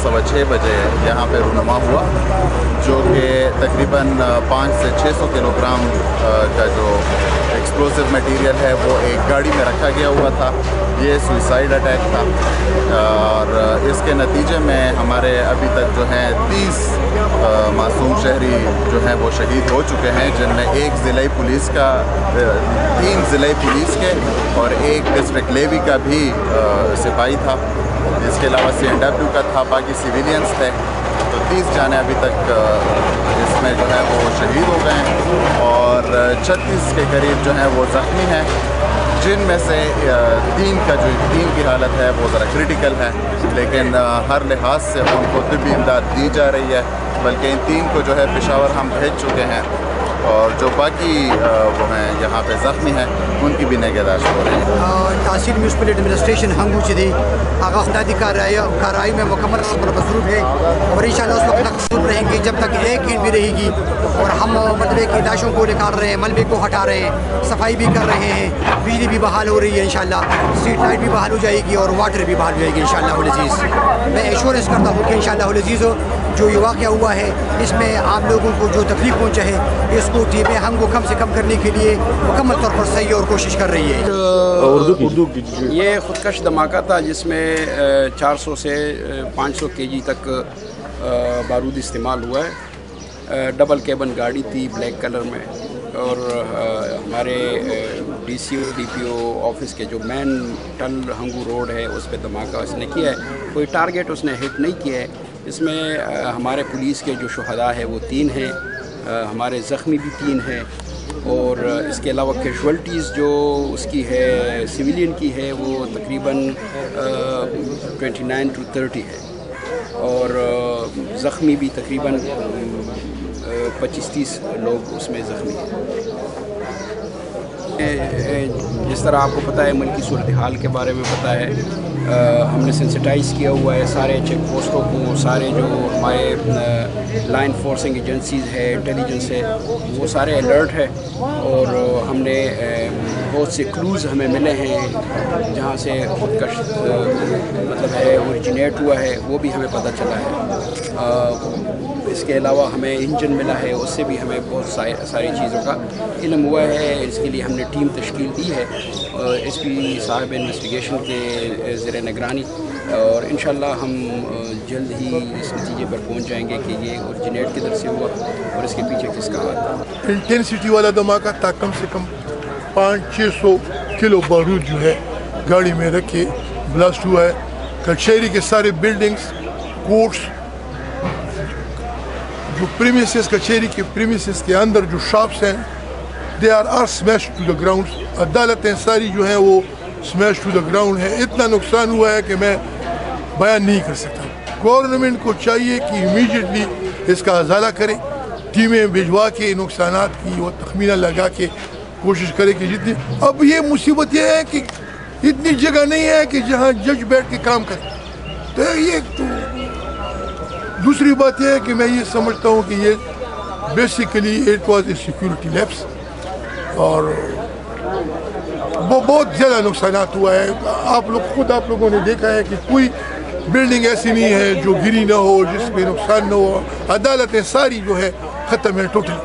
6:15 بجے یہاں پہ رونما ہوا، جو کہ تقریباً 500 سے 600 کلوگرام کا جو ایکسپلوسیو میٹیریل ہے وہ ایک گاڑی میں رکھا گیا ہوا تھا۔ یہ سوئسائڈ اٹیک تھا اور اس کے نتیجے میں ہمارے ابھی تک جو ہیں 30 معصوم شہری جو ہیں وہ شہید ہو چکے ہیں، جن میں ایک ضلعی پولیس کا 3 ضلعی پولیس کے اور ایک ڈسٹرکٹ لیوی کا بھی سپاہی تھا، اس کے علاوہ CNW کا تھا، باقی سویلینز تھے۔ تو 30 جانیں ابھی تک اس میں جو ہے وہ شہید ہو گئے ہیں اور 36 کے قریب جو ہیں وہ زخمی ہیں، جن میں سے 3 کی حالت ہے وہ ذرا کریٹیکل ہے، لیکن ہر لحاظ سے ان کو طبی امداد دی جا رہی ہے، بلکہ ان 3 کو جو ہے پشاور ہم بھیج چکے ہیں اور جو باقی وہ ہیں یہاں پہ زخمی ہیں ان کی بھی نگہداشت ہو رہی ہے۔ تحصیل میونسپل ایڈمنسٹریشن ہنگو چدی آغاز اقتدادی کارروائی میں مکمل مصروف ہے اور انشاءاللہ اس وقت تک مصروف رہیں گے جب تک ایک اینٹ بھی رہے گی، اور ہم ملبے کی داشوں کو نکال رہے ہیں، ملبے کو ہٹا رہے ہیں، صفائی بھی کر رہے ہیں، بجلی بھی بحال ہو رہی ہے انشاءاللہ، اسٹریٹ لائٹ بھی بحال ہو جائے گی اور واٹر بھی بحال ہو جائے گی انشاءاللہ العزیز۔ میں ایشورنس کرتا ہوں کہ انشاءاللہ العزیز جو یہ واقعہ ہوا ہے اس میں عام لوگوں کو جو تکلیف پہنچا ہے اس کو ٹیمیں ہم کو کم سے کم کرنے کے لیے مکمل طور پر صحیح اور کوشش کر رہی ہے۔ یہ خودکش دھماکہ تھا جس میں 400 سے 500 kg تک بارود استعمال ہوا ہے۔ ڈبل کیبن گاڑی تھی بلیک کلر میں، اور ہمارے DCO DPO آفس کے جو مین ٹل ہنگو روڈ ہے اس پہ دھماکہ اس نے کیا ہے، کوئی ٹارگیٹ اس نے ہٹ نہیں کیا ہے۔ اس میں ہمارے پولیس کے جو شہداء ہیں وہ 3 ہیں، ہمارے زخمی بھی 3 ہیں، اور اس کے علاوہ کیجولٹیز جو اس کی ہے سویلین کی ہے وہ تقریباً 29 to 30 ہے، اور زخمی بھی تقریباً 25-30 لوگ اس میں زخمی ہیں۔ جس طرح آپ کو پتہ ہے ملکی صورتحال کے بارے میں پتہ ہے، ہم نے سینسٹائز کیا ہوا ہے سارے چیک پوسٹوں کو، سارے جو ہمارے لائن فورسنگ ایجنسیز ہے، انٹیلیجنس ہے، وہ سارے الرٹ ہے، اور ہم نے بہت سے کلوز ہمیں ملے ہیں جہاں سے خودکش مطلب ہے اوریجنیٹ ہوا ہے، وہ بھی ہمیں پتہ چلا ہے۔ اس کے علاوہ ہمیں انجن ملا ہے، اس سے بھی ہمیں بہت ساری چیزوں کا علم ہوا ہے۔ اس کے لیے ہم نے ٹیم تشکیل دی ہے SP صاحب انویسٹیگیشن کے زیر نگرانی، اور انشاءاللہ ہم جلد ہی اس نتیجے پر پہنچ جائیں گے کہ یہ اوریجنیٹ کدھر سے ہوا اور اس کے پیچھے کس کا ہاتھ تھا۔ انٹینسٹی والا دھماکہ تھا، کم سے کم 500-600 کلو بارود جو ہے گاڑی میں رکھے بلاسٹ ہوا ہے۔ کچہری کے سارے بلڈنگز، کورٹس، جو پریمیسز کچہری کے پریمیسز کے اندر جو شاپس ہیں they are all smashed to the ground۔ عدالتیں ساری جو ہیں وہ smashed to the ground ہیں۔ اتنا نقصان ہوا ہے کہ میں بیان نہیں کر سکتا۔ گورنمنٹ کو چاہیے کہ امیڈیٹلی اس کا ازالہ کرے، ٹیمیں بھجوا کے نقصانات کی وہ تخمینہ لگا کے کوشش کرے کہ جتنی، اب یہ مصیبت یہ ہے کہ اتنی جگہ نہیں ہے کہ جہاں جج بیٹھ کے کام کرے، تو یہ تو دوسری بات یہ ہے کہ میں یہ سمجھتا ہوں کہ یہ basically it was a security lapse, اور وہ بہت زیادہ نقصانات ہوا ہے۔ آپ لوگوں نے دیکھا ہے کہ کوئی بلڈنگ ایسی نہیں ہے جو گری نہ ہو، جس میں نقصان نہ ہو۔ عدالتیں ساری جو ہے ختم ہے ٹوٹلی۔